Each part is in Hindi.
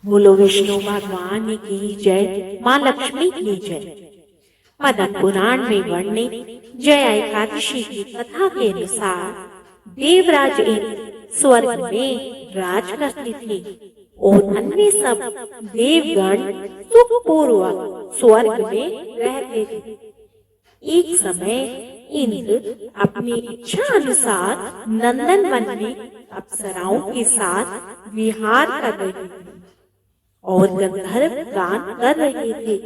बोलो विष्णु भगवान की जय, माँ लक्ष्मी की जय। पद्म पुराण में वर्णित जया एकादशी की कथा के अनुसार देवराज इंद्र स्वर्ग में राज करते थे और अन्य सब देवगण सुखपूर्वक स्वर्ग में रहते थे। एक समय इंद्र अपनी इच्छा अनुसार नंदनवन में अप्सराओं के साथ विहार कर रहे थे और गंधर्व गान कर रहे थे।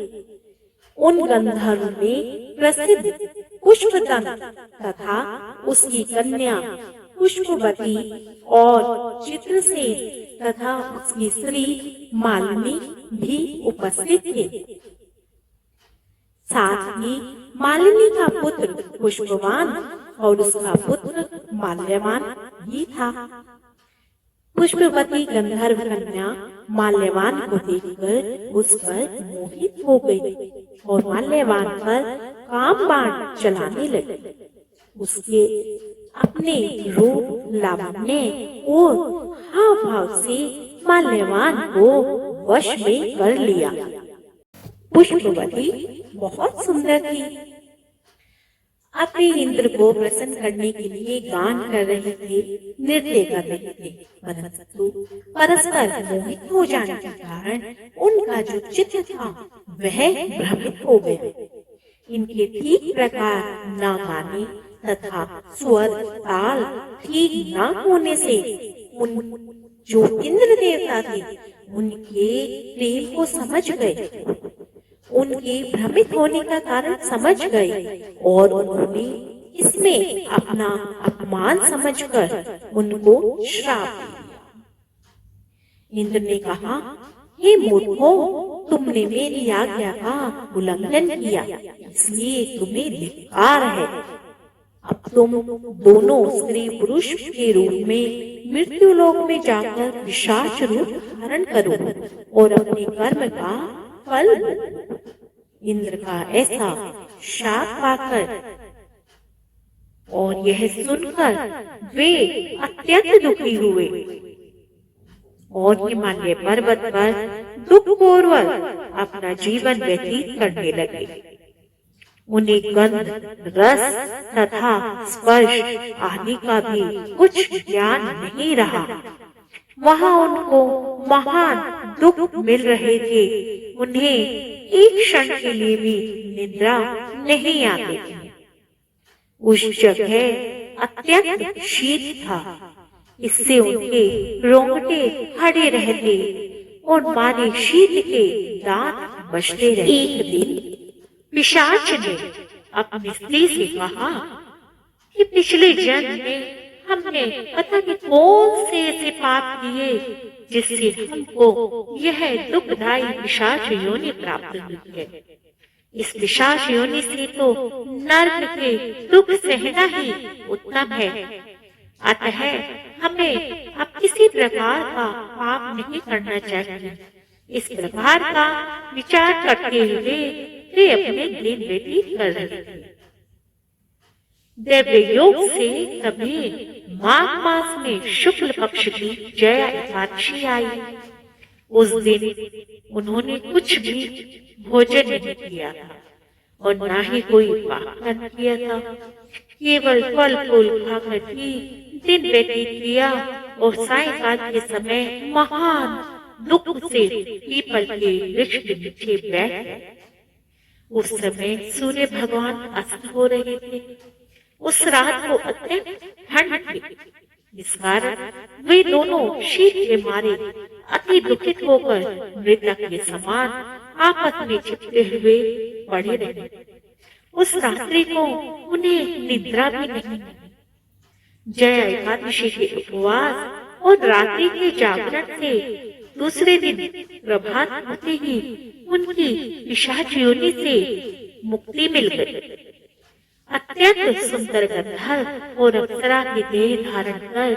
उन गंधर्व में प्रसिद्ध पुष्पदंत तथा उसकी कन्या पुष्पवती और चित्रसेन तथा उसकी स्त्री मालिनी भी उपस्थित थे। साथ ही मालिनी का पुत्र पुष्पवान और उसका पुत्र माल्यवान भी था। पुष्पवती गंधर्व कन्या माल्यवान को देखकर उस पर मोहित हो गई और माल्यवान पर काम बाण चलाने लगी। उसके अपने रूप, लावण्य और हाव भाव से माल्यवान को वश में कर लिया। पुष्पवती बहुत सुंदर थी। अपने इंद्र को प्रसन्न करने के लिए गान कर रहे थे, नृत्य कर रहे थे, परंतु परस्पर मोहित हो जाने के कारण उनका जो चित्त था वह भ्रमित हो गया। इनके ठीक प्रकार न गाने तथा स्वर ताल ठीक न होने से उन जो इंद्र देवता थे उनके प्रेम को समझ गए, उनके भ्रमित होने का कारण समझ गए और उन्होंने इसमें अपना अपमान समझकर उनको श्राप दिया। इंद्र ने कहा, हे मूर्खों, तुमने मेरी आज्ञा का उल्लंघन किया, इसलिए तुम्हें धिक्कार है। अब तुम दोनों स्त्री पुरुष के रूप में मृत्युलोक में जाकर पिशाच रूप धारण करो और अपने कर्म का फल। इंद्र का ऐसा शाप पाकर और यह सुनकर वे अत्यंत दुखी हुए और हिमालय पर्वत पर दुखपूर्वक अपना जीवन व्यतीत करने लगे। उन्हें गंध, रस तथा स्पर्श आदि का भी कुछ ज्ञान नहीं रहा। वहां उनको महान दुख मिल रहे थे। उन्हें एक क्षण के लिए भी निद्रा नहीं आती थी। उस जगह अत्यंत शीत था, इससे उनके रोंगटे खड़े रहते और मारे शीत के दांत बजते रहे। एक दिन पिशाच ने अपनी स्त्री से कहा कि पिछले जन्म में हमने पता नहीं कौन से ऐसे पाप किए जिससे हमको यह दुखदायी पिशाच योनि प्राप्त हुई है। इस पिशाच योनि से तो नर्क के दुख सहना ही उत्तम है। अतः हमें अब किसी प्रकार का पाप नहीं करना चाहिए। इस प्रकार का विचार करते हुए वे अपने दिन व्यतीत कर रहे थे। दैव्य योग से तभी माघ मास में शुक्ल पक्ष की जया एकादशी आई। उस दिन उन्होंने कुछ भी भोजन नहीं किया था और न ही कोई पाक किया था। केवल फल फूल खाकर ही दिन व्यतीत किया और सायंकाल के समय महान दुख से पीपल के वृक्ष के नीचे बैठ गए। उस समय सूर्य भगवान अस्त हो रहे थे। उस रात को अत्यंत ठंड थी, इस कारण वे दोनों शीत के मारे अति दुखित होकर मृतक के समान आपस में चिपके हुए पड़े रहे। उस रात्रि को उन्हें निद्रा भी नहीं। जया एकादशी के उपवास और रात्रि के जागरण से दूसरे दिन प्रभात होते ही उनकी पिशाच योनि से मुक्ति मिल गई। अत्यंत सुंदर गंधर्व और अप्सरा की देह धारण कर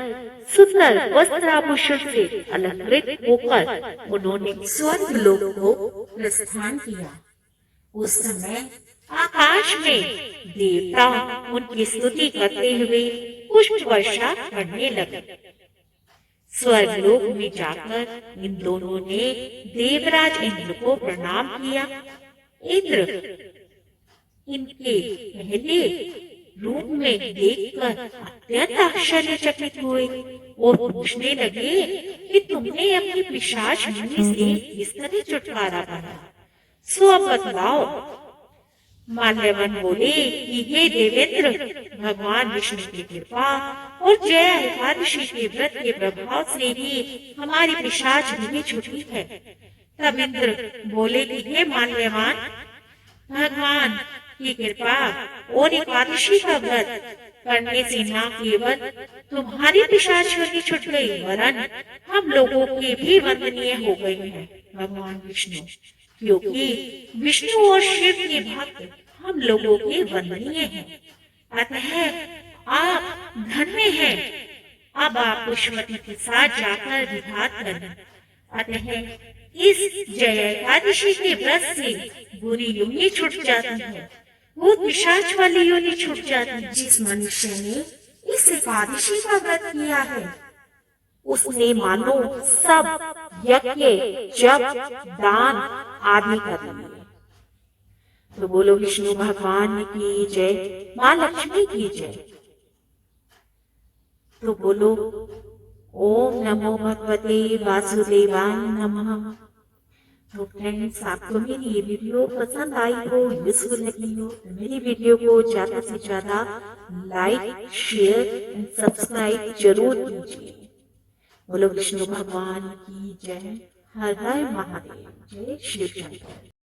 सुंदर वस्त्राभूषण से अलंकृत होकर उन्होंने स्वर्ग लोक को प्रस्थान किया। उस समय आकाश में देवता उनकी स्तुति करते हुए पुष्प वर्षा करने लगे। स्वर्गलोक में जाकर इन दोनों ने देवराज इंद्र को प्रणाम किया। इंद्र इनके पहले रूप में देखकर अत्यंत आश्चर्यचकित हुए और पूछने लगे कि तुमने अपनी पिशाच मुनि से किस तरह छुटकारा पाया, सो अब बतलाओ। माल्यवन बोले कि हे देवेंद्र, भगवान विष्णु की कृपा और जया एकादशी के व्रत के प्रभाव से ही हमारी पिशाच मुनि छुटी है। तब इंद्र बोले कि हे माल्यवान, भगवान की कृपा और एकादशी का व्रत करने से न केवल तुम्हारी पिशाच योनि छूट गई, वरन हम लोगों के भी वंदनीय हो गए हैं भगवान विष्णु, क्योंकि विष्णु और शिव के भक्त हम लोगों के वंदनीय हैं। अतः आप धन्य हैं। अब आप पुष्पवती के साथ जाकर विघात करें। अतः इस जय एकादशी के व्रत से बुरी योनि छूट जाती है, भूत पिशाच वाली योनि छूट जाती है। जिस मनुष्य ने इस एकादशी का व्रत किया है, उसने मानो सब यज्ञ, जप, दान आदि कर लिए। तो बोलो विष्णु भगवान की जय, माँ लक्ष्मी की जय। तो बोलो ओम नमो भगवते वासुदेवाय नमः। तो फ्रेंड्स, आपको मेरी ये वीडियो पसंद आई हो, यूजफुल लगी हो, तो मेरी वीडियो को ज्यादा से ज्यादा लाइक, शेयर एंड सब्सक्राइब जरूर कीजिए। बोलो विष्णु भगवान की जय। हर हर महादेव। जय शिव शंकर।